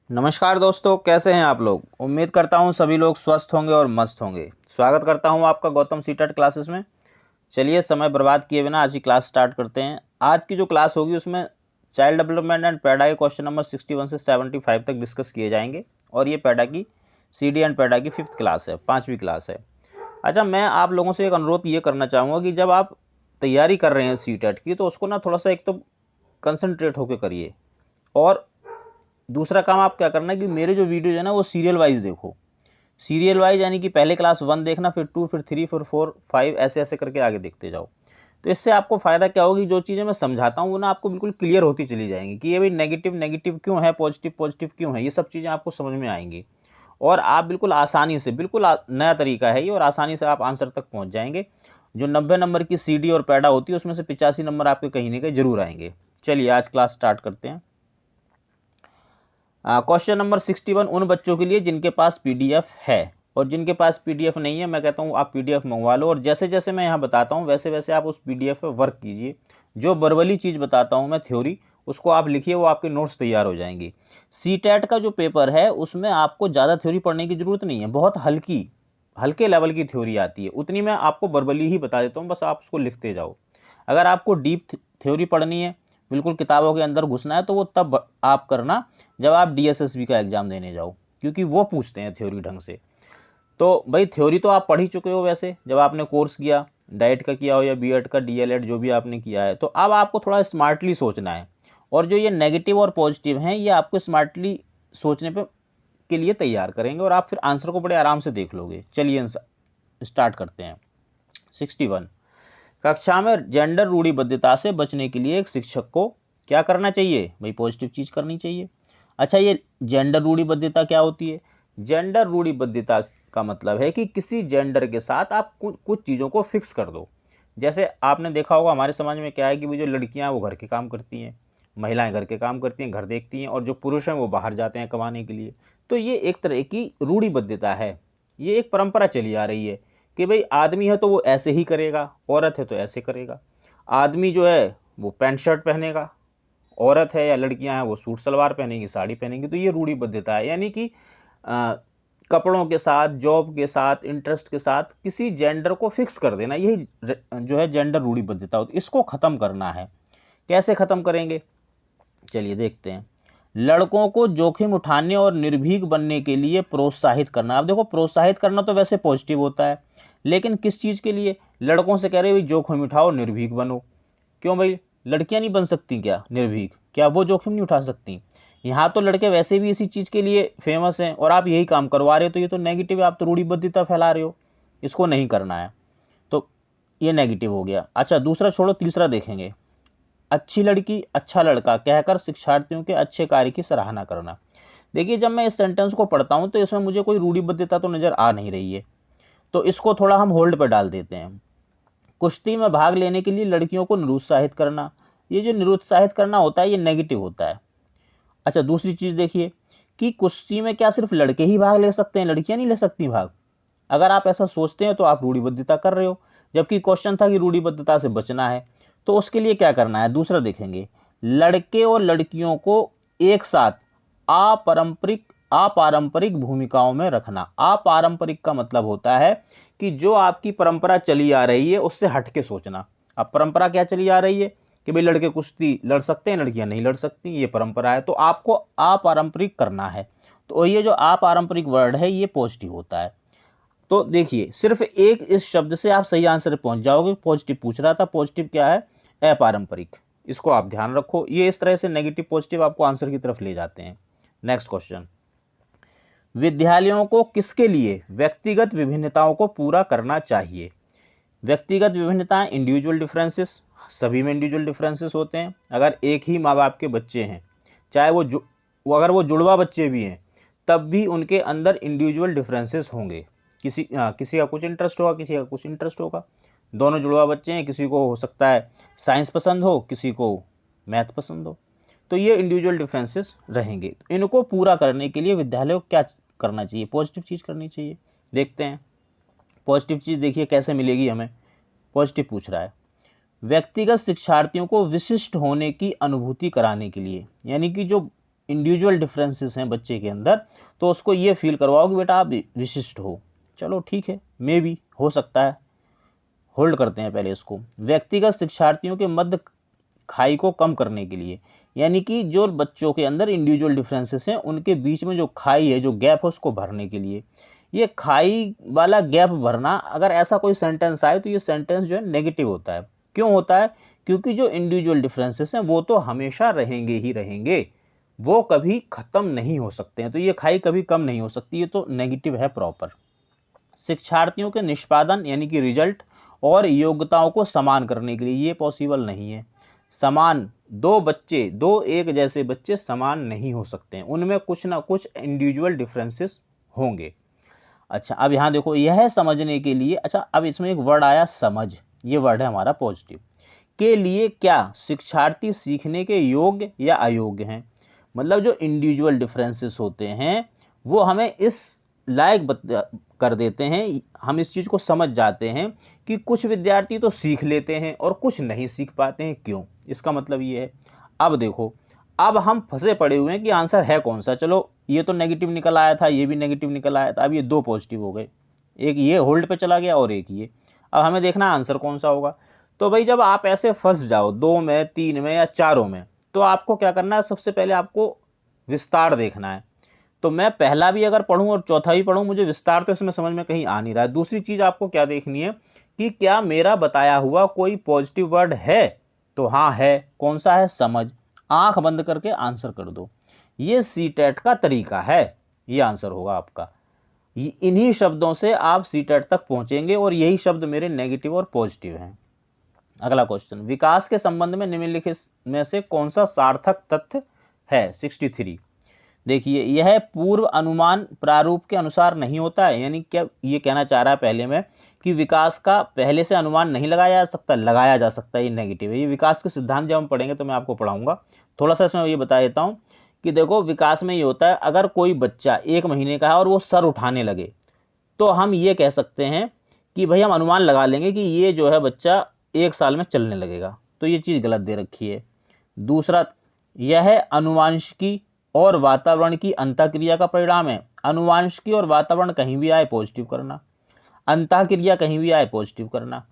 नमस्कार दोस्तों, कैसे हैं आप लोग। उम्मीद करता हूं सभी लोग स्वस्थ होंगे और मस्त होंगे। स्वागत करता हूं आपका गौतम सीटेट क्लासेस में। चलिए समय बर्बाद किए बिना आज की क्लास स्टार्ट करते हैं। आज की जो क्लास होगी उसमें चाइल्ड डेवलपमेंट एंड पैडा के क्वेश्चन नंबर 61 से 75 तक डिस्कस किए जाएंगे। और ये पैडा की CD एंड पैडा की 5th क्लास है, 5वीं क्लास है। अच्छा, मैं आप लोगों से एक अनुरोध ये करना चाहूँगा कि जब आप तैयारी कर रहे हैं सीटेट की, तो उसको ना थोड़ा सा एक तो कंसंट्रेट होकर करिए। और दूसरा काम आप क्या करना है कि मेरे जो वीडियोज है ना वो सीरियल वाइज देखो। सीरियल वाइज यानी कि पहले क्लास 1 देखना, फिर 2, फिर 3, फिर 4, 5 ऐसे ऐसे करके आगे देखते जाओ। तो इससे आपको फ़ायदा क्या होगी, जो चीज़ें मैं समझाता हूँ वो ना आपको बिल्कुल क्लियर होती चली जाएंगी कि ये भाई नेगेटिव नेगेटिव क्यों है, पॉजिटिव पॉजिटिव क्यों है। ये सब चीज़ें आपको समझ में आएंगी और आप बिल्कुल आसानी से, बिल्कुल नया तरीका है ये, और आसानी से आप आंसर तक पहुँच जाएंगे। जो 90 नंबर की CD और पैडा होती है उसमें से 85 नंबर आपके कहीं ना कहीं जरूर आएंगे। चलिए आज क्लास स्टार्ट करते हैं। क्वेश्चन नंबर 61 उन बच्चों के लिए जिनके पास PDF है, और जिनके पास PDF नहीं है मैं कहता हूँ आप PDF मंगवा लो। और जैसे जैसे मैं यहाँ बताता हूँ वैसे वैसे आप उस PDF पे वर्क कीजिए। जो वर्बली चीज़ बताता हूँ मैं थ्योरी, उसको आप लिखिए, वो आपके नोट्स तैयार हो जाएंगी। CTET का जो पेपर है उसमें आपको ज़्यादा थ्योरी पढ़ने की ज़रूरत नहीं है, बहुत हल्के लेवल की थ्योरी आती है, उतनी मैं आपको वर्बली ही बता देता हूँ, बस आप उसको लिखते जाओ। अगर आपको डीप थ्योरी पढ़नी है, बिल्कुल किताबों के अंदर घुसना है, तो वो तब आप करना जब आप DSSB का एग्ज़ाम देने जाओ, क्योंकि वो पूछते हैं थ्योरी ढंग से। तो भाई थ्योरी तो आप पढ़ ही चुके हो वैसे, जब आपने कोर्स किया, डाइट का किया हो या B.Ed का, DL.Ed जो भी आपने किया है। तो अब आपको थोड़ा स्मार्टली सोचना है, और जो ये नेगेटिव और पॉजिटिव हैं ये आपको स्मार्टली सोचने पे के लिए तैयार करेंगे, और आप फिर आंसर को बड़े आराम से देख लोगे। चलिए स्टार्ट करते हैं। 61, कक्षा में जेंडर रूढ़िबद्धता से बचने के लिए एक शिक्षक को क्या करना चाहिए। भाई पॉजिटिव चीज़ करनी चाहिए। अच्छा, ये जेंडर रूढ़िबद्धता क्या होती है। जेंडर रूढ़िबद्धता का मतलब है कि किसी जेंडर के साथ आप कुछ चीज़ों को फिक्स कर दो। जैसे आपने देखा होगा हमारे समाज में क्या है कि वो जो लड़कियां वो घर के काम करती हैं, महिलाएं घर के काम करती हैं, घर देखती हैं, और जो पुरुष हैं वो बाहर जाते हैं कमाने के लिए। तो ये एक तरह की रूढ़िबद्धता है, ये एक परंपरा चली आ रही है कि भाई आदमी है तो वो ऐसे ही करेगा, औरत है तो ऐसे करेगा। आदमी जो है वो पैंट शर्ट पहनेगा, औरत है या लड़कियां हैं वो सूट सलवार पहनेंगी, साड़ी पहनेंगी। तो ये रूढ़िबद्धता है, यानी कि कपड़ों के साथ, जॉब के साथ, इंटरेस्ट के साथ किसी जेंडर को फिक्स कर देना, यही जो है जेंडर रूढ़िबद्धता होती है। इसको ख़त्म करना है। कैसे ख़त्म करेंगे, चलिए देखते हैं। लड़कों को जोखिम उठाने और निर्भीक बनने के लिए प्रोत्साहित करना। अब देखो, प्रोत्साहित करना तो वैसे पॉजिटिव होता है, लेकिन किस चीज़ के लिए। लड़कों से कह रहे भाई जोखिम उठाओ, निर्भीक बनो। क्यों भाई, लड़कियां नहीं बन सकती क्या निर्भीक, क्या वो जोखिम नहीं उठा सकती। यहाँ तो लड़के वैसे भी इसी चीज़ के लिए फेमस हैं और आप यही काम करवा रहे हो, तो ये तो नेगेटिव है, आप तो रूढ़िबद्धता फैला रहे हो। इसको नहीं करना है, तो ये नेगेटिव हो गया। अच्छा, दूसरा छोड़ो, तीसरा देखेंगे। अच्छी लड़की अच्छा लड़का कहकर शिक्षार्थियों के अच्छे कार्य की सराहना करना। देखिए, जब मैं इस सेंटेंस को पढ़ता हूँ तो इसमें मुझे कोई रूढ़िबद्धता तो नज़र आ नहीं रही है, तो इसको थोड़ा हम होल्ड पर डाल देते हैं। कुश्ती में भाग लेने के लिए लड़कियों को निरुत्साहित करना, ये जो निरुत्साहित करना होता है ये नेगेटिव होता है। अच्छा, दूसरी चीज़ देखिए कि कुश्ती में क्या सिर्फ लड़के ही भाग ले सकते हैं, लड़कियां नहीं ले सकती भाग। अगर आप ऐसा सोचते हैं तो आप रूढ़िबद्धता कर रहे हो, जबकि क्वेश्चन था कि रूढ़िबद्धता से बचना है। तो उसके लिए क्या करना है, दूसरा देखेंगे। लड़के और लड़कियों को एक साथ अपारंपरिक अपारंपरिक भूमिकाओं में रखना। अपारंपरिक का मतलब होता है कि जो आपकी परंपरा चली आ रही है उससे हट के सोचना। अब परंपरा क्या चली आ रही है कि भाई लड़के कुश्ती लड़ सकते हैं, लड़कियां नहीं लड़ सकती, ये परंपरा है, तो आपको अपारंपरिक करना है। तो ये जो अपारंपरिक वर्ड है ये पॉजिटिव होता है। तो देखिए, सिर्फ एक इस शब्द से आप सही आंसर पे पहुंच जाओगे। पॉजिटिव पूछ रहा था, पॉजिटिव क्या है, अपारंपरिक। इसको आप ध्यान रखो, ये इस तरह से नेगेटिव पॉजिटिव आपको आंसर की तरफ ले जाते हैं। Next question. विद्यालयों को किसके लिए व्यक्तिगत विभिन्नताओं को पूरा करना चाहिए। व्यक्तिगत विभिन्नताएं, इंडिविजुअल डिफरेंसेस, सभी में इंडिविजुअल डिफरेंसेस होते हैं। अगर एक ही माँ बाप के बच्चे हैं, चाहे अगर वो जुड़वा बच्चे भी हैं, तब भी उनके अंदर इंडिविजुअल डिफरेंसेस होंगे। किसी का कुछ इंटरेस्ट होगा, किसी का कुछ इंटरेस्ट होगा। दोनों जुड़वा बच्चे हैं, किसी को हो सकता है साइंस पसंद हो, किसी को मैथ पसंद हो, तो ये इंडिविजुअल डिफरेंसेस रहेंगे। इनको पूरा करने के लिए विद्यालय को क्या करना चाहिए, पॉजिटिव चीज़ करनी चाहिए। देखते हैं पॉजिटिव चीज़, देखिए कैसे मिलेगी हमें। पॉजिटिव पूछ रहा है, व्यक्तिगत शिक्षार्थियों को विशिष्ट होने की अनुभूति कराने के लिए, यानी कि जो इंडिविजुअल डिफरेंसेस हैं बच्चे के अंदर, तो उसको ये फील करवाओ कि बेटा आप विशिष्ट हो। चलो ठीक है, मे भी हो सकता है, होल्ड करते हैं पहले इसको। व्यक्तिगत शिक्षार्थियों के मध्य खाई को कम करने के लिए, यानी कि जो बच्चों के अंदर इंडिविजुअल डिफरेंसेस हैं उनके बीच में जो खाई है, जो गैप है, उसको भरने के लिए। ये खाई वाला गैप भरना, अगर ऐसा कोई सेंटेंस आए तो ये सेंटेंस जो है नेगेटिव होता है। क्यों होता है? क्योंकि जो इंडिविजुअल डिफरेंसेस हैं वो तो हमेशा रहेंगे ही रहेंगे, वो कभी ख़त्म नहीं हो सकते हैं, तो ये खाई कभी कम नहीं हो सकती, ये तो नेगेटिव है प्रॉपर। शिक्षार्थियों के निष्पादन यानी कि रिजल्ट और योग्यताओं को समान करने के लिए, ये पॉसिबल नहीं है। समान दो एक जैसे बच्चे समान नहीं हो सकते हैं, उनमें कुछ ना कुछ इंडिविजुअल डिफरेंसेस होंगे। अच्छा, अब यहाँ देखो, यह समझने के लिए, अच्छा अब इसमें एक वर्ड आया समझ, ये वर्ड है हमारा पॉजिटिव, के लिए क्या शिक्षार्थी सीखने के योग्य या अयोग्य हैं। मतलब जो इंडिविजुअल डिफरेंसेस होते हैं वो हमें इस लायक कर देते हैं, हम इस चीज़ को समझ जाते हैं कि कुछ विद्यार्थी तो सीख लेते हैं और कुछ नहीं सीख पाते हैं। क्यों? इसका मतलब ये है। अब देखो, अब हम फंसे पड़े हुए हैं कि आंसर है कौन सा। चलो ये तो नेगेटिव निकल आया था, ये भी नेगेटिव निकल आया था, अब ये दो पॉजिटिव हो गए, एक ये होल्ड पे चला गया और एक ये। अब हमें देखना आंसर कौन सा होगा। तो भाई जब आप ऐसे फंस जाओ 2 में, 3 में या चारों में, तो आपको क्या करना है, सबसे पहले आपको विस्तार देखना है। तो मैं पहला भी अगर पढ़ूं और चौथा भी पढ़ूं, मुझे विस्तार तो इसमें समझ में कहीं आ नहीं रहा है। दूसरी चीज़ आपको क्या देखनी है कि क्या मेरा बताया हुआ कोई पॉजिटिव वर्ड है। तो हाँ है, कौन सा है, समझ। आंख बंद करके आंसर कर दो, ये सीटेट का तरीका है, ये आंसर होगा आपका। इन्हीं शब्दों से आप सीटेट तक पहुंचेंगे और यही शब्द मेरे नेगेटिव और पॉजिटिव हैं। अगला क्वेश्चन, विकास के संबंध में निम्नलिखित में से कौन सा सार्थक तथ्य है। 63। देखिए, यह पूर्व अनुमान प्रारूप के अनुसार नहीं होता है, यानी क्या ये कहना चाह रहा है पहले में कि विकास का पहले से अनुमान नहीं लगाया जा सकता, लगाया जा सकता है, ये नेगेटिव है। ये विकास के सिद्धांत जब हम पढ़ेंगे तो मैं आपको पढ़ाऊंगा। थोड़ा सा इसमें ये बता देता हूँ कि देखो, विकास में ये होता है, अगर कोई बच्चा 1 महीने का है और वो सर उठाने लगे, तो हम ये कह सकते हैं कि भाई हम अनुमान लगा लेंगे कि ये जो है बच्चा 1 साल में चलने लगेगा, तो ये चीज़ गलत दे रखी है। दूसरा, यह अनुवांशिकी और वातावरण की अंतःक्रिया का परिणाम है। अनुवांशिकी और वातावरण कहीं भी आए पॉजिटिव करना, अंतःक्रिया कहीं भी आए पॉजिटिव करना।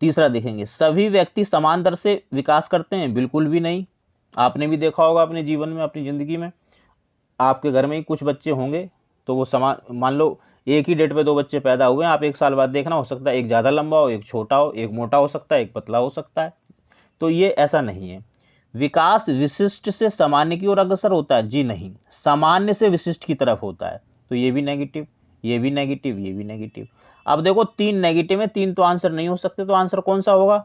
तीसरा देखेंगे, सभी व्यक्ति समान दर से विकास करते हैं। बिल्कुल भी नहीं। आपने भी देखा होगा अपने जीवन में, अपनी ज़िंदगी में, आपके घर में ही कुछ बच्चे होंगे तो वो समान, मान लो एक ही डेट पे 2 बच्चे पैदा हुए हैं, आप 1 साल बाद देखना, हो सकता है एक ज़्यादा लंबा हो, एक छोटा हो, एक मोटा हो सकता है, एक पतला हो सकता है। तो ये ऐसा नहीं है। विकास विशिष्ट से सामान्य की ओर अग्रसर होता है, जी नहीं, सामान्य से विशिष्ट की तरफ होता है। तो ये भी नेगेटिव, ये भी नेगेटिव, ये भी नेगेटिव। अब देखो 3 नेगेटिव है, 3 तो आंसर नहीं हो सकते, तो आंसर कौन सा होगा,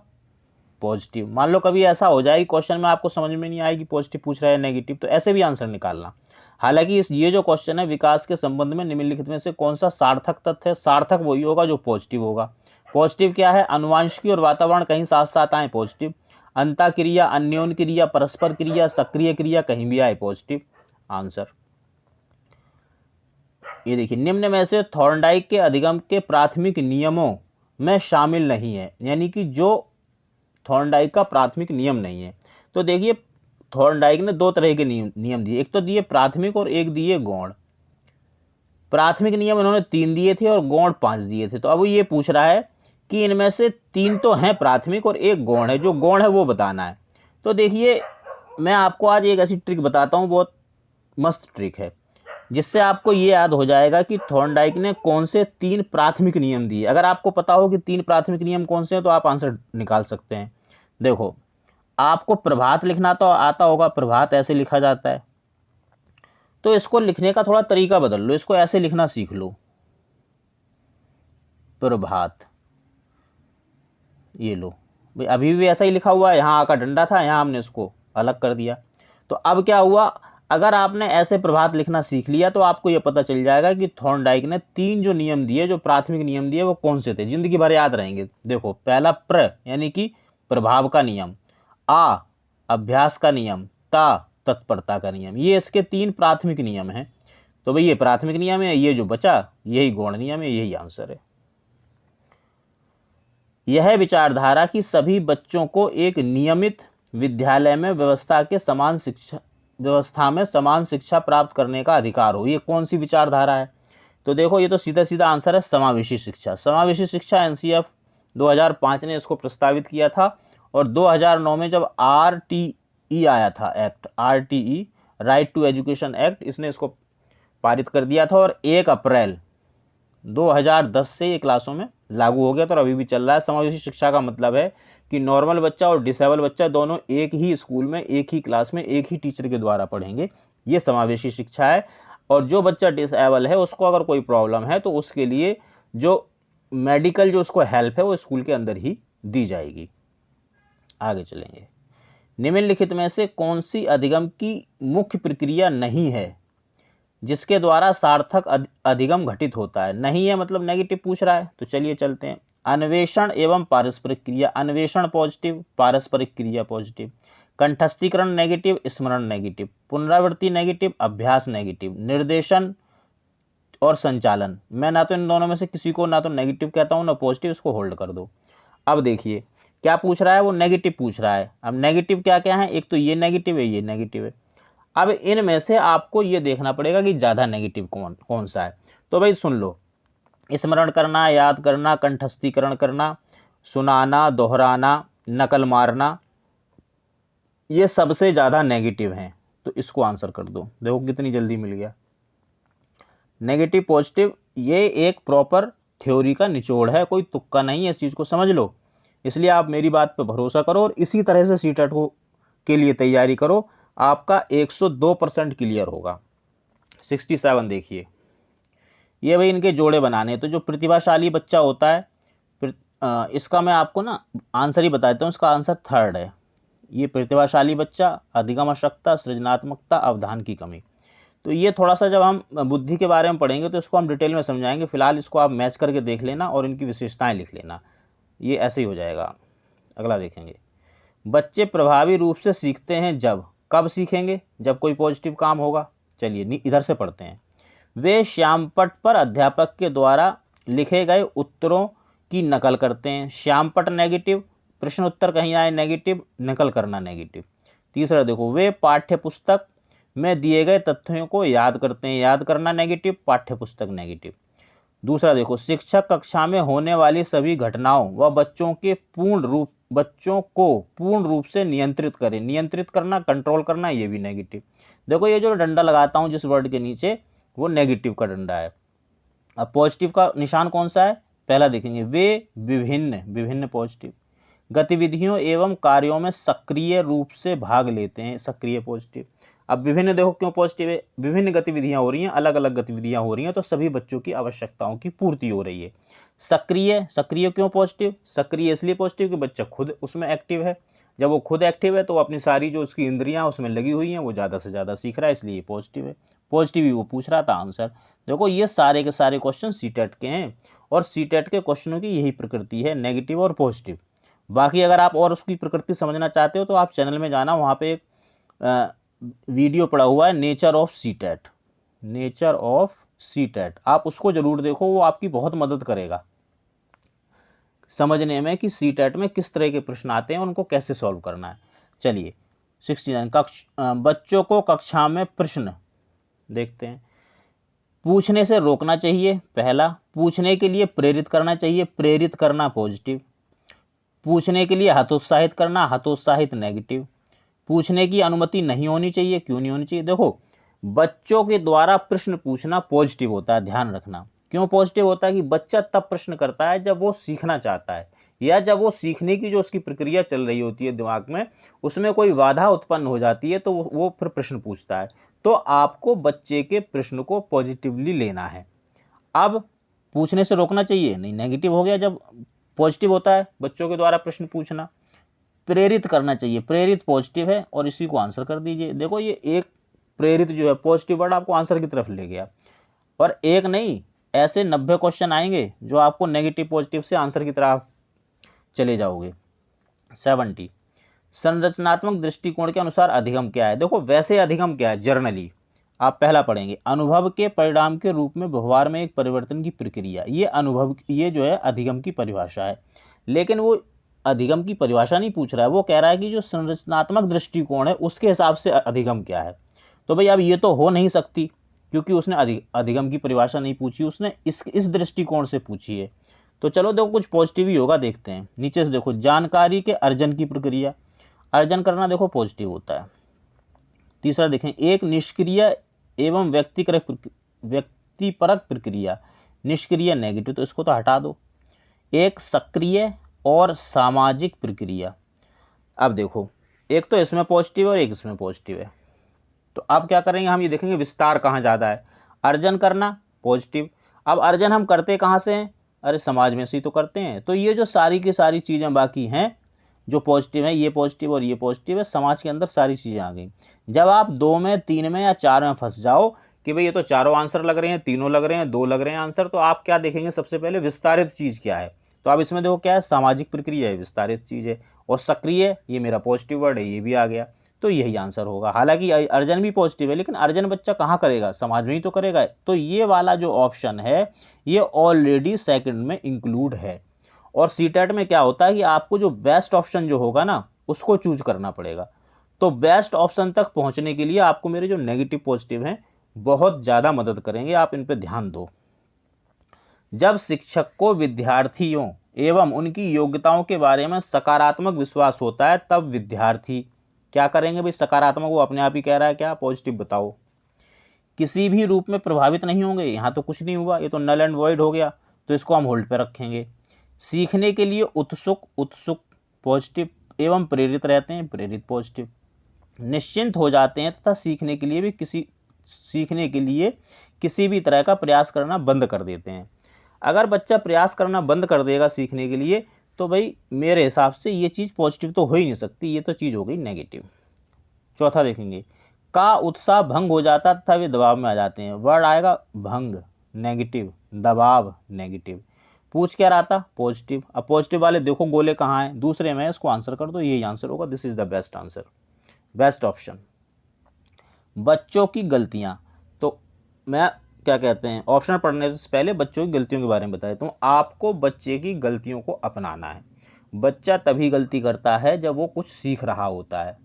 पॉजिटिव। मान लो कभी ऐसा हो जाए क्वेश्चन में आपको समझ में नहीं आएगी पॉजिटिव पूछ रहा है नेगेटिव, तो ऐसे भी आंसर निकालना। हालांकि ये जो क्वेश्चन है, विकास के संबंध में निम्नलिखित में से कौन सा सार्थक तथ्य है, सार्थक वही होगा जो पॉजिटिव होगा। पॉजिटिव क्या है, अनुवांशिकी और वातावरण कहीं साथ साथ आए पॉजिटिव, अंतःक्रिया, अन्योन्य क्रिया, परस्पर क्रिया, सक्रिय क्रिया कहीं भी आए पॉजिटिव आंसर। ये देखिए, निम्न में से थॉर्नडाइक के अधिगम के प्राथमिक नियमों में शामिल नहीं है, यानी कि जो थॉर्नडाइक का प्राथमिक नियम नहीं है। तो देखिए, थॉर्नडाइक ने 2 तरह के नियम दिए, एक तो दिए प्राथमिक और एक दिए गौण। प्राथमिक नियम इन्होंने 3 दिए थे और गौण 5 दिए थे। तो अब ये पूछ रहा है कि इनमें से 3 तो हैं प्राथमिक और एक गौण है, जो गौण है वो बताना है। तो देखिए, मैं आपको आज एक ऐसी ट्रिक बताता हूँ, बहुत मस्त ट्रिक है, जिससे आपको ये याद हो जाएगा कि थॉर्नडाइक ने कौन से 3 प्राथमिक नियम दिए। अगर आपको पता हो कि 3 प्राथमिक नियम कौन से हैं तो आप आंसर निकाल सकते हैं। देखो, आपको प्रभात लिखना तो आता होगा, प्रभात ऐसे लिखा जाता है, तो इसको लिखने का थोड़ा तरीका बदल लो, इसको ऐसे लिखना सीख लो, प्रभात। ये लो भाई, अभी भी ऐसा ही लिखा हुआ है, यहाँ आका डंडा था, यहाँ हमने इसको अलग कर दिया। तो अब क्या हुआ, अगर आपने ऐसे प्रभात लिखना सीख लिया तो आपको ये पता चल जाएगा कि थॉर्नडाइक ने 3 जो नियम दिए, जो प्राथमिक नियम दिए, वो कौन से थे, जिंदगी भर याद रहेंगे। देखो, पहला प्र यानी कि प्रभाव का नियम, आ अभ्यास का नियम, ता तत्परता का नियम, ये इसके 3 प्राथमिक नियम हैं। तो भाई ये प्राथमिक नियम है, ये जो बचा यही गौण नियम है, यही आंसर है। यह विचारधारा कि सभी बच्चों को एक नियमित विद्यालय में व्यवस्था के समान शिक्षा व्यवस्था में समान शिक्षा प्राप्त करने का अधिकार हो। ये कौन सी विचारधारा है? तो देखो ये तो सीधा सीधा आंसर है समावेशी शिक्षा। समावेशी शिक्षा एनसीएफ 2005 ने इसको प्रस्तावित किया था और 2009 में जब आरटीई आया था act, RTE right to education act, इसने इसको पारित कर दिया था और 1 अप्रैल 2010 से ये क्लासों में लागू हो गया था और अभी भी चल रहा है। समावेशी शिक्षा का मतलब है कि नॉर्मल बच्चा और डिसेबल बच्चा दोनों एक ही स्कूल में, एक ही क्लास में, एक ही टीचर के द्वारा पढ़ेंगे। ये समावेशी शिक्षा है। और जो बच्चा डिसेबल है उसको अगर कोई प्रॉब्लम है तो उसके लिए जो मेडिकल जो उसको हेल्प है वो स्कूल के अंदर ही दी जाएगी। आगे चलेंगे। निम्नलिखित में से कौन सी अधिगम की मुख्य प्रक्रिया नहीं है जिसके द्वारा सार्थक अधिगम घटित होता है? नहीं है मतलब नेगेटिव पूछ रहा है, तो चलिए चलते हैं। अन्वेषण एवं पारस्परिक क्रिया। अन्वेषण पॉजिटिव, पारस्परिक क्रिया पॉजिटिव। कंठस्थीकरण नेगेटिव, स्मरण नेगेटिव। पुनरावृत्ति नेगेटिव, अभ्यास नेगेटिव। निर्देशन और संचालन, मैं ना तो इन दोनों में से किसी को ना तो नेगेटिव कहता हूँ ना पॉजिटिव, इसको होल्ड कर दो। अब देखिए क्या पूछ रहा है, वो नेगेटिव पूछ रहा है। अब नेगेटिव क्या क्या है, एक तो ये नेगेटिव है, ये नेगेटिव है। अब इनमें से आपको ये देखना पड़ेगा कि ज़्यादा नेगेटिव कौन सा है। तो भाई सुन लो, स्मरण करना, याद करना, कंठस्थीकरण करना, सुनाना, दोहराना, नकल मारना, ये सबसे ज़्यादा नेगेटिव हैं। तो इसको आंसर कर दो। देखो कितनी जल्दी मिल गया। नेगेटिव पॉजिटिव ये एक प्रॉपर थ्योरी का निचोड़ है, कोई तुक्का नहीं है, इस चीज़ को समझ लो। इसलिए आप मेरी बात पे भरोसा करो और इसी तरह से सीटेट को के लिए तैयारी करो, आपका 102% क्लियर होगा। 67 देखिए, ये भाई इनके जोड़े बनाने। तो जो प्रतिभाशाली बच्चा होता है, इसका मैं आपको ना आंसर ही बताता हूँ। इसका आंसर थर्ड है। ये प्रतिभाशाली बच्चा, अधिगम आवश्यकता, सृजनात्मकता, अवधान की कमी। तो ये थोड़ा सा जब हम बुद्धि के बारे में पढ़ेंगे तो इसको हम डिटेल में समझाएंगे। फिलहाल इसको आप मैच करके देख लेना और इनकी विशेषताएं लिख लेना, ये ऐसे ही हो जाएगा। अगला देखेंगे। बच्चे प्रभावी रूप से सीखते हैं जब, कब सीखेंगे? जब कोई पॉजिटिव काम होगा। चलिए इधर से पढ़ते हैं। वे श्यामपट पर अध्यापक के द्वारा लिखे गए उत्तरों की नकल करते हैं। श्यामपट नेगेटिव, प्रश्न उत्तर कहीं आए नेगेटिव, नकल करना नेगेटिव। तीसरा देखो, वे पाठ्यपुस्तक में दिए गए तथ्यों को याद करते हैं। याद करना नेगेटिव, पाठ्यपुस्तक नेगेटिव। दूसरा देखो, शिक्षक कक्षा में होने वाली सभी घटनाओं व बच्चों को पूर्ण रूप से नियंत्रित करें। नियंत्रित करना, कंट्रोल करना, ये भी नेगेटिव। देखो ये जो डंडा लगाता हूँ जिस वर्ड के नीचे, वो नेगेटिव का डंडा है। अब पॉजिटिव का निशान कौन सा है? पहला देखेंगे, वे विभिन्न पॉजिटिव गतिविधियों एवं कार्यों में सक्रिय रूप से भाग लेते हैं, सक्रिय पॉजिटिव। अब विभिन्न देखो क्यों पॉजिटिव है, विभिन्न गतिविधियां हो रही हैं, अलग अलग गतिविधियां हो रही हैं, तो सभी बच्चों की आवश्यकताओं की पूर्ति हो रही है। सक्रिय क्यों पॉजिटिव? सक्रिय इसलिए पॉजिटिव कि बच्चा खुद उसमें एक्टिव है। जब वो खुद एक्टिव है तो अपनी सारी जो उसकी इंद्रियां उसमें लगी हुई हैं, वो ज़्यादा से ज़्यादा सीख रहा है, इसलिए पॉजिटिव है। पॉजिटिव ही वो पूछ रहा था आंसर। देखो ये सारे के सारे क्वेश्चन सीटेट के हैं और सीटेट के क्वेश्चनों की यही प्रकृति है, नेगेटिव और पॉजिटिव। बाकी अगर आप और उसकी प्रकृति समझना चाहते हो तो आप चैनल में जाना, वहाँ पे एक वीडियो पड़ा हुआ है, नेचर ऑफ सीटेट। आप उसको जरूर देखो, वो आपकी बहुत मदद करेगा समझने में कि सीटेट में किस तरह के प्रश्न आते हैं, उनको कैसे सॉल्व करना है। चलिए 69, बच्चों को कक्षा में प्रश्न देखते हैं। पूछने से रोकना चाहिए, पहला। पूछने के लिए प्रेरित करना चाहिए, प्रेरित करना पॉजिटिव। पूछने के लिए हतोत्साहित करना, हतोत्साहित नेगेटिव। पूछने की अनुमति नहीं होनी चाहिए, क्यों नहीं होनी चाहिए? देखो बच्चों के द्वारा प्रश्न पूछना पॉजिटिव होता है, ध्यान रखना। क्यों पॉजिटिव होता है? कि बच्चा तब प्रश्न करता है जब वो सीखना चाहता है या जब वो सीखने की जो उसकी प्रक्रिया चल रही होती है दिमाग में, उसमें कोई बाधा उत्पन्न हो जाती है तो वो फिर प्रश्न पूछता है। तो आपको बच्चे के प्रश्न को पॉजिटिवली लेना है। अब पूछने से रोकना चाहिए, नहीं, नेगेटिव हो गया जब पॉजिटिव होता है बच्चों के द्वारा प्रश्न पूछना। प्रेरित करना चाहिए, प्रेरित पॉजिटिव है और इसी को आंसर कर दीजिए। देखो ये एक प्रेरित जो है पॉजिटिव वर्ड आपको आंसर की तरफ ले गया, और एक नहीं ऐसे 90 क्वेश्चन आएंगे जो आपको नेगेटिव पॉजिटिव से आंसर की तरफ चले जाओगे। 70, संरचनात्मक दृष्टिकोण के अनुसार अधिगम क्या है? देखो वैसे अधिगम क्या है, जर्नली आप पहला पढ़ेंगे, अनुभव के परिणाम के रूप में व्यवहार में एक परिवर्तन की प्रक्रिया। ये अनुभव, ये जो है अधिगम की परिभाषा है। लेकिन वो अधिगम की परिभाषा नहीं पूछ रहा है, वो कह रहा है कि जो संरचनात्मक दृष्टिकोण है उसके हिसाब से अधिगम क्या है। तो भाई अब ये तो हो नहीं सकती, क्योंकि उसने अधिगम की परिभाषा नहीं पूछी, उसने इस दृष्टिकोण से पूछी है। तो चलो देखो कुछ पॉजिटिव ही होगा, देखते हैं। नीचे से देखो, जानकारी के अर्जन की प्रक्रिया, अर्जन करना देखो पॉजिटिव होता है। तीसरा देखें, एक निष्क्रिय एवं व्यक्तिपरक प्रक्रिया, निष्क्रिय नेगेटिव, तो इसको तो हटा दो। एक सक्रिय और सामाजिक प्रक्रिया, अब देखो एक तो इसमें पॉजिटिव और एक इसमें पॉजिटिव है, तो अब क्या करेंगे हम, ये देखेंगे विस्तार कहाँ ज़्यादा है। अर्जन करना पॉजिटिव, अब अर्जन हम करते कहाँ से हैं, अरे समाज में से ही तो करते हैं। तो ये जो सारी की सारी चीज़ें बाकी हैं जो पॉजिटिव हैं, ये पॉजिटिव और ये पॉजिटिव है, समाज के अंदर सारी चीज़ें आ गई। जब आप 2 में 3 में या 4 में फंस जाओ कि भाई ये तो चारों आंसर लग रहे हैं, तीनों लग रहे हैं, 2 लग रहे हैं आंसर, तो आप क्या देखेंगे, सबसे पहले विस्तारित चीज़ क्या है। तो अब इसमें देखो क्या है, सामाजिक प्रक्रिया है, विस्तारित चीज़ है, और सक्रिय, ये मेरा पॉजिटिव वर्ड है, ये भी आ गया, तो यही आंसर होगा। हालांकि अर्जन भी पॉजिटिव है, लेकिन अर्जन बच्चा कहाँ करेगा, समाज में ही तो करेगा। तो ये वाला जो ऑप्शन है ये ऑलरेडी सेकंड में इंक्लूड है। और सीटेट में क्या होता है कि आपको जो बेस्ट ऑप्शन जो होगा ना उसको चूज करना पड़ेगा। तो बेस्ट ऑप्शन तक पहुंचने के लिए आपको मेरे जो नेगेटिव पॉजिटिव हैं बहुत ज़्यादा मदद करेंगे, आप इन पर ध्यान दो। जब शिक्षक को विद्यार्थियों एवं उनकी योग्यताओं के बारे में सकारात्मक विश्वास होता है, तब विद्यार्थी क्या करेंगे भाई, सकारात्मक, वो अपने आप ही कह रहा है क्या, पॉजिटिव बताओ। किसी भी रूप में प्रभावित नहीं होंगे, यहाँ तो कुछ नहीं हुआ, ये तो नल एंड वॉइड हो गया, तो इसको हम होल्ड पे रखेंगे। सीखने के लिए उत्सुक पॉजिटिव एवं प्रेरित रहते हैं, प्रेरित पॉजिटिव। निश्चिंत हो जाते हैं तथा सीखने के लिए किसी भी तरह का प्रयास करना बंद कर देते हैं। अगर बच्चा प्रयास करना बंद कर देगा सीखने के लिए, तो भाई मेरे हिसाब से ये चीज़ पॉजिटिव तो हो ही नहीं सकती, ये तो चीज़ हो गई नेगेटिव। चौथा देखेंगे, का उत्साह भंग हो जाता तथा वे दबाव में आ जाते हैं। वर्ड आएगा भंग नेगेटिव, दबाव नेगेटिव। पूछ क्या रहा था, पॉजिटिव। अब पॉजिटिव वाले देखो गोले कहाँ हैं, दूसरे में, इसको आंसर कर दो, यही आंसर होगा। This is the best answer, best option. बच्चों की गलतियां, तो मैं क्या कहते हैं, ऑप्शन पढ़ने से पहले बच्चों की गलतियों के बारे में बता देता हूँ। आपको बच्चे की गलतियों को अपनाना है। बच्चा तभी गलती करता है जब वो कुछ सीख रहा होता है।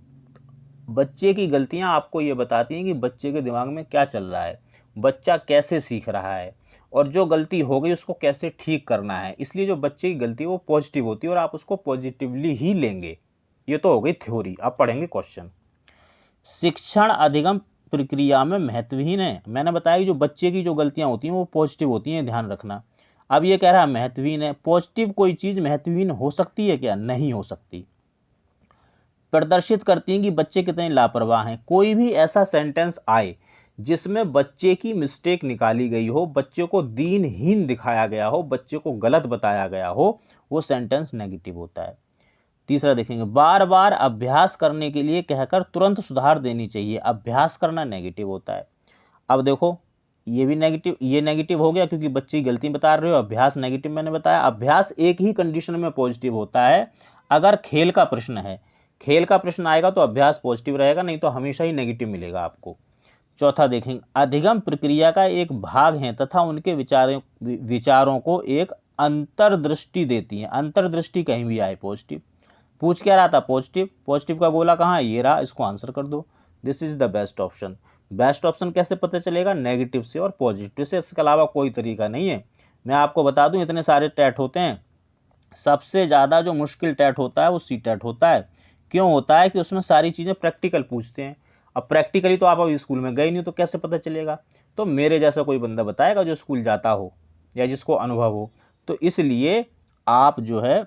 बच्चे की गलतियां आपको ये बताती हैं कि बच्चे के दिमाग में क्या चल रहा है, बच्चा कैसे सीख रहा है, और जो गलती हो गई उसको कैसे ठीक करना है। इसलिए जो बच्चे की गलती है वो पॉजिटिव होती है और आप उसको पॉजिटिवली ही लेंगे। ये तो हो गई थ्योरी, अब पढ़ेंगे क्वेश्चन। शिक्षण अधिगम प्रक्रिया में महत्वहीन है, मैंने बताया कि जो बच्चे की जो गलतियां होती हैं वो पॉजिटिव होती हैं, ध्यान रखना। अब ये कह रहा है महत्वहीन है, पॉजिटिव कोई चीज़ महत्वहीन हो सकती है क्या, नहीं हो सकती। प्रदर्शित करती हैं कि बच्चे कितने लापरवाह हैं। कोई भी ऐसा सेंटेंस आए जिसमें बच्चे की मिस्टेक निकाली गई हो, बच्चे को दीनहीन दिखाया गया हो, बच्चे को गलत बताया गया हो, वो सेंटेंस नेगेटिव होता है। तीसरा देखेंगे, बार बार अभ्यास करने के लिए कहकर तुरंत सुधार देनी चाहिए। अभ्यास करना नेगेटिव होता है। अब देखो ये भी नेगेटिव, ये नेगेटिव हो गया क्योंकि बच्चे की गलती बता रहे हो। अभ्यास नेगेटिव मैंने बताया। अभ्यास एक ही कंडीशन में पॉजिटिव होता है, अगर खेल का प्रश्न है, खेल का प्रश्न आएगा तो अभ्यास पॉजिटिव रहेगा, नहीं तो हमेशा ही नेगेटिव मिलेगा आपको। चौथा देखेंगे, अधिगम प्रक्रिया का एक भाग है तथा उनके विचारों को एक अंतर्दृष्टि देती है। अंतर्दृष्टि कहीं भी आए पॉजिटिव। पूछ क्या रहा था, पॉजिटिव। पॉजिटिव का गोला कहाँ है, ये रहा, इसको आंसर कर दो। This is the best option. Best option कैसे पता चलेगा, नेगेटिव से और पॉजिटिव से, इसके अलावा कोई तरीका नहीं है। मैं आपको बता दूं इतने सारे टैट होते हैं, सबसे ज़्यादा जो मुश्किल टैट होता है वो सी टैट होता है। क्यों होता है कि उसमें सारी चीज़ें प्रैक्टिकल पूछते हैं। अब प्रैक्टिकली तो आप अभी स्कूल में गए नहीं तो कैसे पता चलेगा, तो मेरे जैसा कोई बंदा बताएगा जो स्कूल जाता हो या जिसको अनुभव हो। तो इसलिए आप जो है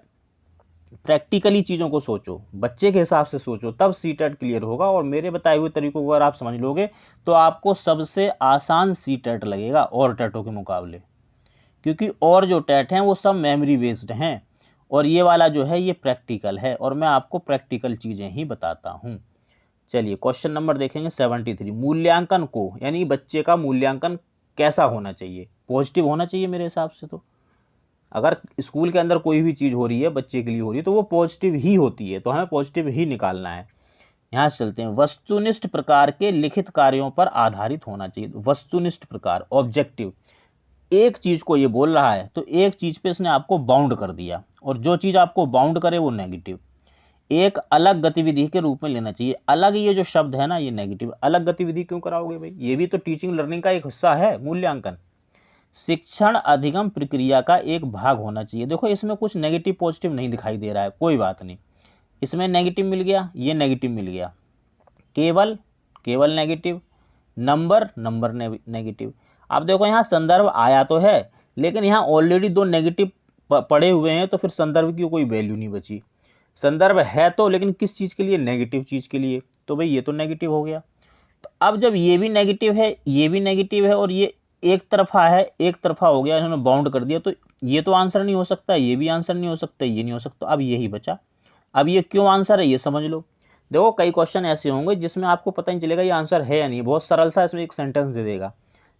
प्रैक्टिकली चीज़ों को सोचो, बच्चे के हिसाब से सोचो, तब सी टेट क्लियर होगा। और मेरे बताए हुए तरीकों को अगर आप समझ लोगे तो आपको सबसे आसान सी टेट लगेगा और टेटों के मुकाबले, क्योंकि और जो टेट हैं वो सब मेमोरी बेस्ड हैं और ये वाला जो है ये प्रैक्टिकल है, और मैं आपको प्रैक्टिकल चीज़ें ही बताता हूँ। चलिए क्वेश्चन नंबर देखेंगे 73। मूल्यांकन को, यानी बच्चे का मूल्यांकन कैसा होना चाहिए, पॉजिटिव होना चाहिए मेरे हिसाब से। तो अगर स्कूल के अंदर कोई भी चीज़ हो रही है बच्चे के लिए हो रही है तो वो पॉजिटिव ही होती है, तो हमें पॉजिटिव ही निकालना है। यहाँ से चलते हैं, वस्तुनिष्ठ प्रकार के लिखित कार्यों पर आधारित होना चाहिए। वस्तुनिष्ठ प्रकार, ऑब्जेक्टिव, एक चीज़ को ये बोल रहा है तो एक चीज़ पे इसने आपको बाउंड कर दिया, और जो चीज़ आपको बाउंड करे वो नेगेटिव। एक अलग गतिविधि के रूप में लेना चाहिए। अलग ये जो शब्द है ना, ये नेगेटिव। अलग गतिविधि क्यों कराओगे भाई, ये भी तो टीचिंग लर्निंग का एक हिस्सा है। मूल्यांकन शिक्षण अधिगम प्रक्रिया का एक भाग होना चाहिए। देखो इसमें कुछ नेगेटिव पॉजिटिव नहीं दिखाई दे रहा है, कोई बात नहीं। इसमें नेगेटिव मिल गया, ये नेगेटिव मिल गया, केवल केवल नेगेटिव, नंबर नंबर नेगेटिव। अब देखो यहाँ संदर्भ आया तो है, लेकिन यहाँ ऑलरेडी दो नेगेटिव पड़े हुए हैं, तो फिर संदर्भ की कोई वैल्यू नहीं बची। संदर्भ है तो, लेकिन किस चीज़ के लिए, नेगेटिव चीज़ के लिए, तो भाई ये तो नेगेटिव हो गया। तो अब जब ये भी नेगेटिव है, ये भी नेगेटिव है, और ये एक तरफा है, एक तरफा हो गया, इन्होंने बाउंड कर दिया, तो ये तो आंसर नहीं हो सकता, ये भी आंसर नहीं हो सकता, ये नहीं हो सकता। अब यही बचा। अब ये क्यों आंसर है ये समझ लो। देखो कई क्वेश्चन ऐसे होंगे जिसमें आपको पता नहीं चलेगा ये आंसर है या नहीं, बहुत सरल सा इसमें एक सेंटेंस दे देगा,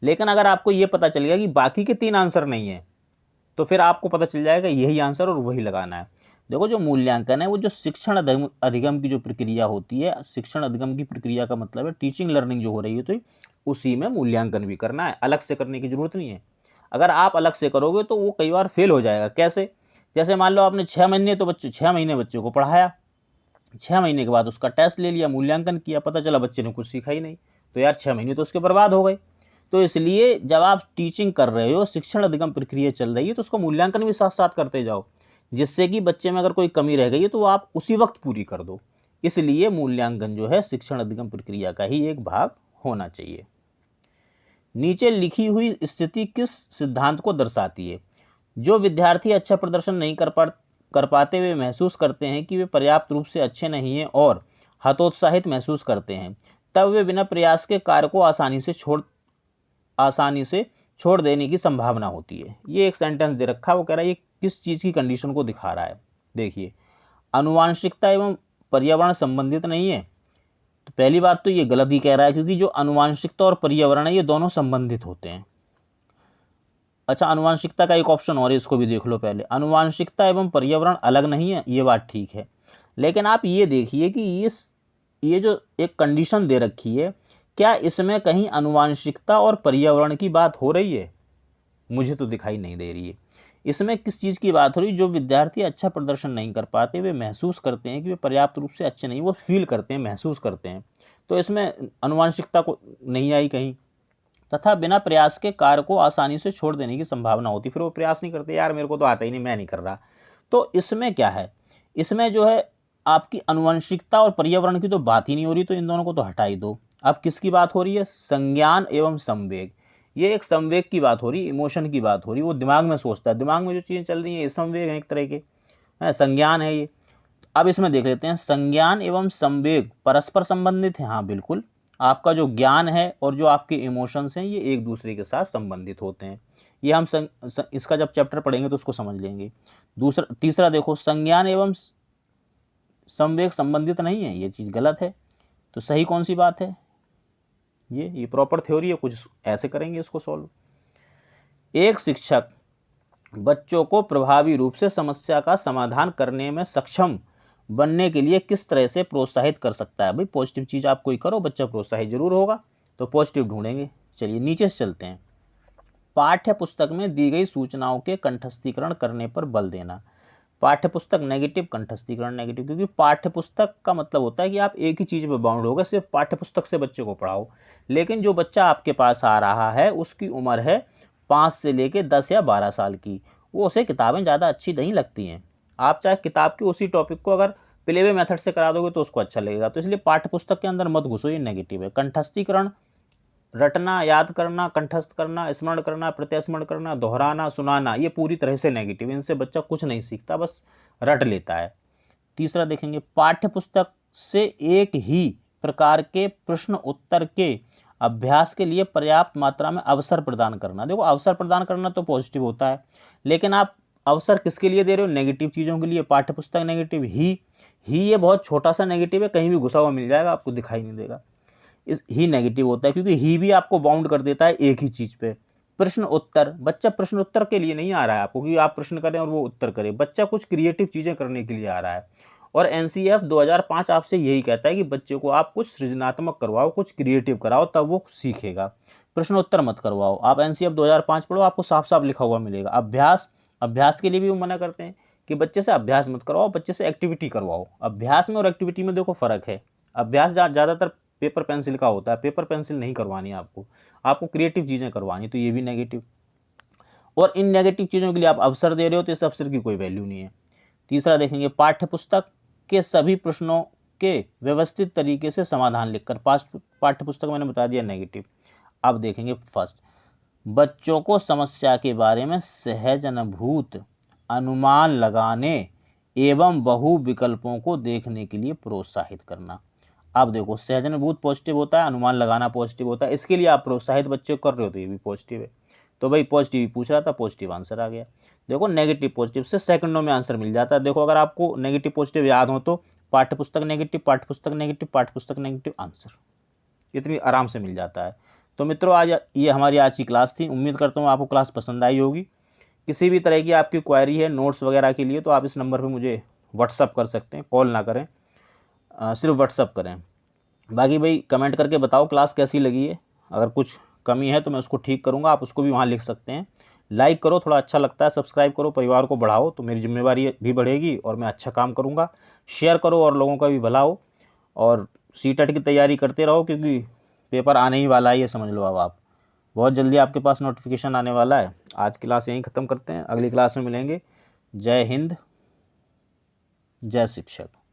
लेकिन अगर आपको ये पता चलेगा कि बाकी के 3 आंसर नहीं है, तो फिर आपको पता चल जाएगा यही आंसर और वही लगाना है। देखो जो मूल्यांकन है वो जो शिक्षण अधिगम की जो प्रक्रिया होती है, शिक्षण अधिगम की प्रक्रिया का मतलब है टीचिंग लर्निंग जो हो रही है, तो उसी में मूल्यांकन भी करना है, अलग से करने की जरूरत नहीं है। अगर आप अलग से करोगे तो वो कई बार फेल हो जाएगा। कैसे? जैसे मान लो आपने 6 महीने तो 6 महीने बच्चे को पढ़ाया, 6 महीने के बाद उसका टेस्ट ले लिया, मूल्यांकन किया, पता चला बच्चे ने कुछ सीखा ही नहीं, तो यार 6 महीने तो उसके बर्बाद हो गए। तो इसलिए जब आप टीचिंग कर रहे हो, शिक्षण अधिगम प्रक्रिया चल रही है, तो उसका मूल्यांकन भी साथ साथ करते जाओ, जिससे कि बच्चे में अगर कोई कमी रह गई है तो आप उसी वक्त पूरी कर दो। इसलिए मूल्यांकन जो है शिक्षण अधिगम प्रक्रिया का ही एक भाग होना चाहिए। नीचे लिखी हुई स्थिति किस सिद्धांत को दर्शाती है? जो विद्यार्थी अच्छा प्रदर्शन नहीं कर पाते हुए महसूस करते हैं कि वे पर्याप्त रूप से अच्छे नहीं हैं और हतोत्साहित महसूस करते हैं, तब वे बिना प्रयास के कार्य को आसानी से छोड़ देने की संभावना होती है। ये एक सेंटेंस दे रखा है, वो कह रहा है ये किस चीज़ की कंडीशन को दिखा रहा है। देखिए, आनुवांशिकता एवं पर्यावरण संबंधित नहीं है, तो पहली बात तो ये गलत ही कह रहा है, क्योंकि जो आनुवांशिकता और पर्यावरण है ये दोनों संबंधित होते हैं। अच्छा, आनुवांशिकता का एक ऑप्शन और है, इसको भी देख लो पहले। आनुवांशिकता एवं पर्यावरण अलग नहीं है, ये बात ठीक है, लेकिन आप ये देखिए कि ये जो एक कंडीशन दे रखी है, क्या इसमें कहीं आनुवांशिकता और पर्यावरण की बात हो रही है? मुझे तो दिखाई नहीं दे रही है। इसमें किस चीज़ की बात हो रही है? जो विद्यार्थी अच्छा प्रदर्शन नहीं कर पाते, वे महसूस करते हैं कि वे पर्याप्त रूप से अच्छे नहीं, वो फील करते हैं, महसूस करते हैं, तो इसमें आनुवांशिकता को नहीं आई कहीं। तथा बिना प्रयास के कार्य को आसानी से छोड़ देने की संभावना होती, फिर वो प्रयास नहीं करते, यार मेरे को तो आता ही नहीं, मैं नहीं कर रहा। तो इसमें क्या है, इसमें जो है आपकी आनुवंशिकता और पर्यावरण की तो बात ही नहीं हो रही, तो इन दोनों को तो हटा ही दो। अब किसकी बात हो रही है? संज्ञान एवं संवेग। ये एक संवेग की बात हो रही है, इमोशन की बात हो रही है, वो दिमाग में सोचता है, दिमाग में जो चीज़ें चल रही हैं ये संवेग है, एक तरह के संज्ञान है ये। अब इसमें देख लेते हैं, संज्ञान एवं संवेग परस्पर संबंधित है। हाँ बिल्कुल, आपका जो ज्ञान है और जो आपके इमोशंस हैं ये एक दूसरे के साथ संबंधित होते हैं। ये हम इसका जब चैप्टर पढ़ेंगे तो उसको समझ लेंगे। तीसरा देखो, संज्ञान एवं संवेग संबंधित नहीं है, ये चीज़ गलत है। तो सही कौन सी बात है? ये प्रॉपर थ्योरी है, कुछ ऐसे करेंगे इसको सॉल्व। एक शिक्षक बच्चों को प्रभावी रूप से समस्या का समाधान करने में सक्षम बनने के लिए किस तरह से प्रोत्साहित कर सकता है? भाई पॉजिटिव चीज़ आप कोई करो, बच्चा प्रोत्साहित जरूर होगा, तो पॉजिटिव ढूंढेंगे। चलिए नीचे से चलते हैं। पाठ्य पुस्तक में दी गई सूचनाओं के कंठस्थीकरण करने पर बल देना। पाठ्य पुस्तक नेगेटिव, कंठस्थीकरण नेगेटिव, क्योंकि पाठ्य पुस्तक का मतलब होता है कि आप एक ही चीज़ पर बाउंड होगा, सिर्फ पाठ्य पुस्तक से बच्चे को पढ़ाओ। लेकिन जो बच्चा आपके पास आ रहा है उसकी उम्र है 5 से लेकर 10 या 12 साल की, वो उसे किताबें ज़्यादा अच्छी नहीं लगती हैं। आप चाहे किताब के उसी टॉपिक को अगर प्ले वे मेथड से करा दोगे तो उसको अच्छा लगेगा, तो इसलिए पाठ्य पुस्तक के अंदर मत घुसो, ये नेगेटिव है। कंठस्थीकरण, रटना, याद करना, कंठस्थ करना, स्मरण करना, प्रत्यस्मरण करना, दोहराना, सुनाना, ये पूरी तरह से नेगेटिव। इनसे बच्चा कुछ नहीं सीखता, बस रट लेता है। तीसरा देखेंगे, पाठ्य पुस्तक से एक ही प्रकार के प्रश्न उत्तर के अभ्यास के लिए पर्याप्त मात्रा में अवसर प्रदान करना। देखो अवसर प्रदान करना तो पॉजिटिव होता है, लेकिन आप अवसर किसके लिए दे रहे हो? नेगेटिव चीज़ों के लिए। पाठ्य पुस्तक नेगेटिव, ही ये बहुत छोटा सा नेगेटिव है, कहीं भी घुसा हुआ मिल जाएगा, आपको दिखाई नहीं देगा। इस ही नेगेटिव होता है, क्योंकि ही भी आपको बाउंड कर देता है एक ही चीज़ पे। प्रश्न उत्तर, बच्चा प्रश्न उत्तर के लिए नहीं आ रहा है आपको कि आप प्रश्न करें और वो उत्तर करे, बच्चा कुछ क्रिएटिव चीज़ें करने के लिए आ रहा है। और एनसीईएफ 2005 आपसे यही कहता है कि बच्चे को आप कुछ सृजनात्मक करवाओ, कुछ क्रिएटिव कराओ, तब वो सीखेगा। प्रश्न उत्तर मत करवाओ। आप एनसीईएफ 2005 पढ़ो, आपको साफ साफ लिखा हुआ मिलेगा। अभ्यास के लिए भी वो मना करते हैं कि बच्चे से अभ्यास मत करवाओ, बच्चे से एक्टिविटी करवाओ। अभ्यास में और एक्टिविटी में देखो फ़र्क है। अभ्यास ज़्यादातर पेपर पेंसिल का होता है, पेपर पेंसिल नहीं करवानी है आपको, आपको क्रिएटिव चीज़ें करवानी, तो ये भी नेगेटिव। और इन नेगेटिव चीज़ों के लिए आप अवसर दे रहे हो तो इस अवसर की कोई वैल्यू नहीं है। तीसरा देखेंगे, पाठ्य पुस्तक के सभी प्रश्नों के व्यवस्थित तरीके से समाधान लिखकर। पाठ्य पुस्तक मैंने बता दिया नेगेटिव। अब देखेंगे फर्स्ट, बच्चों को समस्या के बारे में सहज अनुभूत अनुमान लगाने एवं बहु विकल्पों को देखने के लिए प्रोत्साहित करना। अब देखो, सहज अनुभूत पॉजिटिव होता है, अनुमान लगाना पॉजिटिव होता है, इसके लिए आप प्रोत्साहित बच्चे को कर रहे हो तो ये भी पॉजिटिव है। तो भाई पॉजिटिव ही पूछ रहा था, पॉजिटिव आंसर आ गया। देखो नेगेटिव पॉजिटिव से सेकंडों में आंसर मिल जाता है। देखो अगर आपको नेगेटिव पॉजिटिव याद हो तो पाठ्य पुस्तक नेगेटिव, पाठ्य पुस्तक नेगेटिव, पाठ्य पुस्तक नेगेटिव, आंसर इतनी आराम से मिल जाता है। तो मित्रों, आज ये हमारी आज की क्लास थी। उम्मीद करता हूँ आपको क्लास पसंद आई होगी। किसी भी तरह की आपकी क्वेरी है नोट्स वगैरह के लिए तो आप इस नंबर पर मुझे व्हाट्सअप कर सकते हैं, कॉल ना करें, सिर्फ व्हाट्सअप करें। बाकी भाई कमेंट करके बताओ क्लास कैसी लगी है, अगर कुछ कमी है तो मैं उसको ठीक करूँगा, आप उसको भी वहाँ लिख सकते हैं। लाइक करो, थोड़ा अच्छा लगता है, सब्सक्राइब करो, परिवार को बढ़ाओ तो मेरी जिम्मेवारी भी बढ़ेगी और मैं अच्छा काम करूँगा। शेयर करो और लोगों का भी भला हो, और सीटेट की तैयारी करते रहो क्योंकि पेपर आने ही वाला है, ये समझ लो। अब आप बहुत जल्दी आपके पास नोटिफिकेशन आने वाला है। आज क्लास यहीं ख़त्म करते हैं, अगली क्लास में मिलेंगे। जय हिंद, जय शिक्षक।